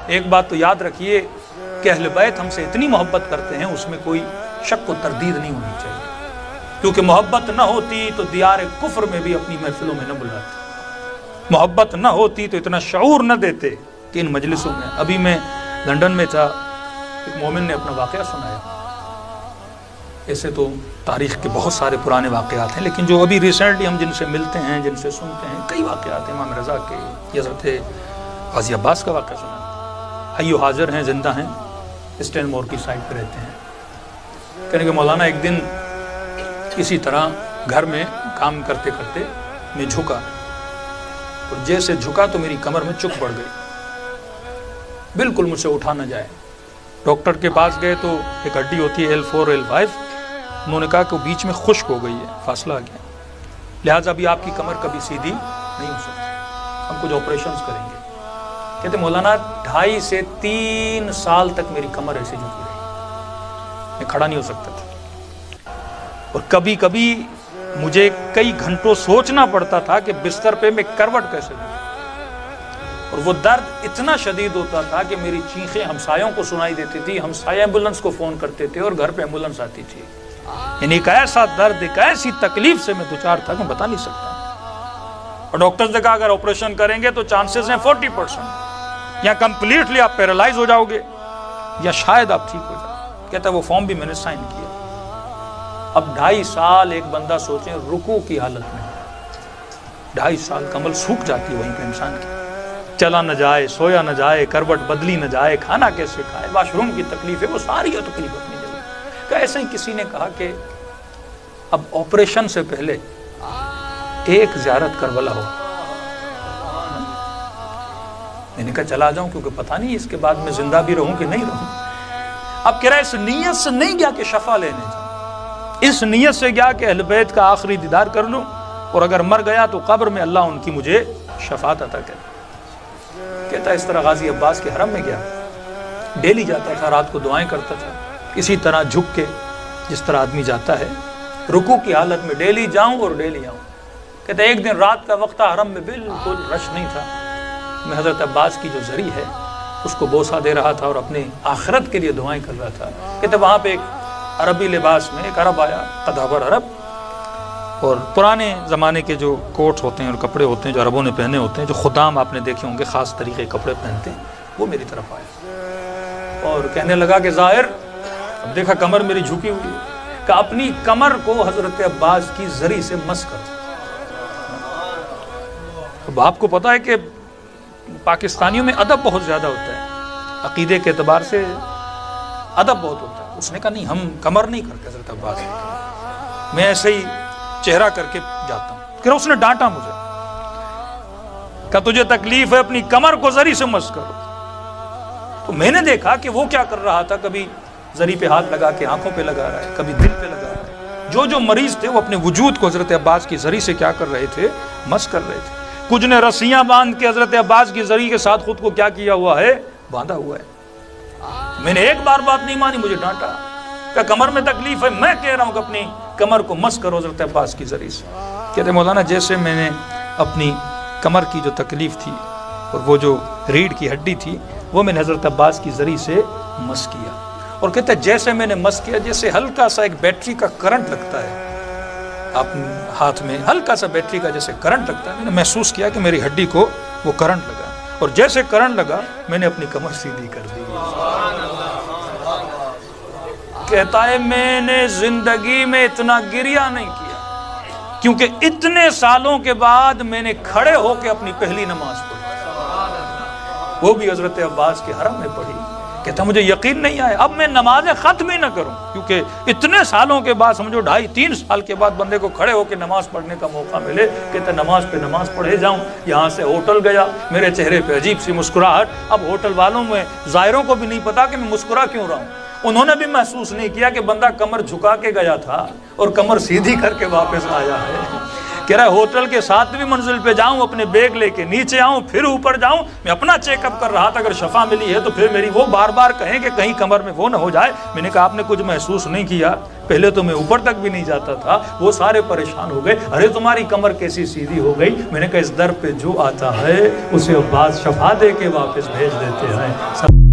ایک بات تو یاد رکھیے کہ اہل بیت ہم سے اتنی محبت کرتے ہیں، اس میں کوئی شک و تردید نہیں ہونی چاہیے، کیونکہ محبت نہ ہوتی تو دیار کفر میں بھی اپنی محفلوں میں نہ بلاتے، محبت نہ ہوتی تو اتنا شعور نہ دیتے کہ ان مجلسوں میں۔ ابھی میں لندن میں تھا، ایک مومن نے اپنا واقعہ سنایا، ایسے تو تاریخ کے بہت سارے پرانے واقعات ہیں، لیکن جو ابھی ریسنٹلی ہم جن سے ملتے ہیں، جن سے سنتے ہیں، کئی واقعات ہیں امام رضا کے، حضرت غازی عباس کا واقعہ سنا، حی و حاضر ہیں، زندہ ہیں، اسٹین مور کی سائٹ پہ رہتے ہیں۔ کہنے کہ مولانا ایک دن کسی طرح گھر میں کام کرتے کرتے میں جھکا، اور جیسے جھکا تو میری کمر میں چک پڑ گئی، بالکل مجھ سے اٹھا نہ جائے۔ ڈاکٹر کے پاس گئے تو ایک ہڈی ہوتی ہے L4 L5، انہوں نے کہا کہ وہ بیچ میں خشک ہو گئی ہے، فاصلہ آ گیا، لہٰذا ابھی آپ کی کمر کبھی سیدھی نہیں ہو سکتی، ہم کچھ آپریشنز کریں گے۔ کہتے مولانا 2.5 سے 3 سال تک میری کمر ایسے جھکی رہی، میں کھڑا نہیں ہو سکتا تھا، اور کبھی کبھی مجھے کئی گھنٹوں سوچنا پڑتا تھا کہ بستر پہ میں کروٹ کیسے دوں، اور وہ درد اتنا شدید ہوتا تھا کہ میری چیخیں ہمسایوں کو سنائی دیتی تھی، ہمسایہ ایمبولنس کو فون کرتے تھے اور گھر پہ ایمبولنس آتی تھی۔ یعنی ایک ایسا درد، ایک ایسی تکلیف سے میں دوچار تھا کہ میں بتا نہیں سکتا، اور ڈاکٹرز نے کہا اگر آپریشن کریں گے تو چانسز ہیں 40%، یا کمپلیٹلی آپ پیرالائز ہو جاؤ گے یا شاید آپ ٹھیک ہو جاؤ۔ کہتا ہے وہ فارم بھی میں نے سائن کیا۔ اب 2.5 سال ایک بندہ سوچیں رکوع کی حالت میں، 2.5 سال کمل سوکھ جاتی ہے وہیں پہ انسان کی، چلا نہ جائے، سویا نہ جائے، کروٹ بدلی نہ جائے، کھانا کیسے کھائے، واش روم کی تکلیف ہے، وہ ساری تکلیف اپنی جگہ۔ کہ ایسے ہی کسی نے کہا کہ اب آپریشن سے پہلے ایک زیارت کربلا ہو، میں نے کہا چلا جاؤں، کیونکہ پتہ نہیں اس کے بعد میں زندہ بھی رہوں کہ نہیں رہوں۔ اب کہہ رہا اس نیت سے نہیں گیا کہ شفا لینے جاؤں، اس نیت سے گیا کہ اہل بیت کا آخری دیدار کر لوں، اور اگر مر گیا تو قبر میں اللہ ان کی مجھے شفاعت عطا کرے۔ کہتا ہے اس طرح غازی عباس کے حرم میں گیا، ڈیلی جاتا تھا، رات کو دعائیں کرتا تھا، اسی طرح جھک کے جس طرح آدمی جاتا ہے رکوع کی حالت میں، ڈیلی جاؤں اور ڈیلی آؤں۔ کہتا ہے ایک دن رات کا وقت تھا، حرم میں بالکل رش نہیں تھا، میں حضرت عباس کی جو زری ہے اس کو بوسہ دے رہا تھا اور اپنے آخرت کے لیے دعائیں کر رہا تھا۔ کہتے وہاں پہ ایک عربی لباس میں ایک عرب آیا، قدابر عرب، اور پرانے زمانے کے جو کوٹ ہوتے ہیں اور کپڑے ہوتے ہیں جو عربوں نے پہنے ہوتے ہیں، جو خدام آپ نے دیکھے ہوں گے خاص طریقے کپڑے پہنتے ہیں، وہ میری طرف آیا اور کہنے لگا کہ ظاہر، اب دیکھا کمر میری جھکی ہوئی ہے، کہ اپنی کمر کو حضرت عباس کی زری سے مس کر۔ اب آپ کو پتا ہے کہ پاکستانیوں میں ادب بہت زیادہ ہوتا ہے، عقیدے کے اعتبار سے ادب بہت ہوتا ہے۔ اس نے کہا نہیں، ہم کمر نہیں کرتے حضرت عباس، میں ایسے ہی چہرہ کر کے جاتا ہوں۔ کہ اس نے ڈانٹا مجھے، کہ تجھے تکلیف ہے اپنی کمر کو زری سے مس کرو۔ تو میں نے دیکھا کہ وہ کیا کر رہا تھا، کبھی زری پہ ہاتھ لگا کے آنکھوں پہ لگا رہا ہے، کبھی دل پہ لگا رہا ہے۔ جو مریض تھے وہ اپنے وجود کو حضرت عباس کی زری سے کیا کر رہے تھے، مس کر رہے تھے۔ کچھ نے رسیاں باندھ کے حضرت عباس کی زری کے ساتھ خود کو کیا کیا ہوا ہے، باندھا ہوا ہے۔ میں نے ایک بار بات نہیں مانی، مجھے ڈانٹا کہ کمر میں تکلیف ہے، میں کہہ رہا ہوں کہ اپنی کمر کو مس کرو حضرت عباس کی زری سے۔ کہتے مولانا جیسے میں نے اپنی کمر کی جو تکلیف تھی اور وہ جو ریڑھ کی ہڈی تھی وہ میں نے حضرت عباس کی زری سے مس کیا، اور کہتے جیسے میں نے مس کیا، جیسے ہلکا سا ایک بیٹری کا کرنٹ لگتا ہے آپ ہاتھ میں، ہلکا سا بیٹری کا جیسے کرنٹ لگتا ہے، میں نے محسوس کیا کہ میری ہڈی کو وہ کرنٹ لگا، اور جیسے کرنٹ لگا میں نے اپنی کمر سیدھی کر دی۔ کہتا ہے میں نے زندگی میں اتنا گریہ نہیں کیا، کیونکہ اتنے سالوں کے بعد میں نے کھڑے ہو کے اپنی پہلی نماز پڑھی، وہ بھی حضرت عباس کے حرم میں پڑھی۔ کہتا مجھے یقین نہیں آیا، اب میں نمازیں ختم ہی نہ کروں، کیونکہ اتنے سالوں کے بعد، سمجھو 2.5-3 سال کے بعد بندے کو کھڑے ہو کے نماز پڑھنے کا موقع ملے۔ کہتا نماز پہ نماز پڑھے جاؤں، یہاں سے ہوٹل گیا، میرے چہرے پہ عجیب سی مسکراہٹ، اب ہوٹل والوں میں زائروں کو بھی نہیں پتا کہ میں مسکرا کیوں رہا ہوں، انہوں نے بھی محسوس نہیں کیا کہ بندہ کمر جھکا کے گیا تھا اور کمر سیدھی کر کے واپس آیا ہے۔ کہہ رہا ہوٹل کے 7ویں منزل پہ جاؤں، اپنے بیگ لے کے نیچے آؤں، پھر اوپر جاؤں، میں اپنا چیک اپ کر رہا تھا، اگر شفا ملی ہے تو پھر میری وہ بار بار کہیں کہ کہیں کمر میں وہ نہ ہو جائے۔ میں نے کہا آپ نے کچھ محسوس نہیں کیا؟ پہلے تو میں اوپر تک بھی نہیں جاتا تھا۔ وہ سارے پریشان ہو گئے، ارے تمہاری کمر کیسی سیدھی ہو گئی؟ میں نے کہا اس در پہ جو آتا ہے اسے بعض شفا دے کے واپس بھیج دیتے ہیں۔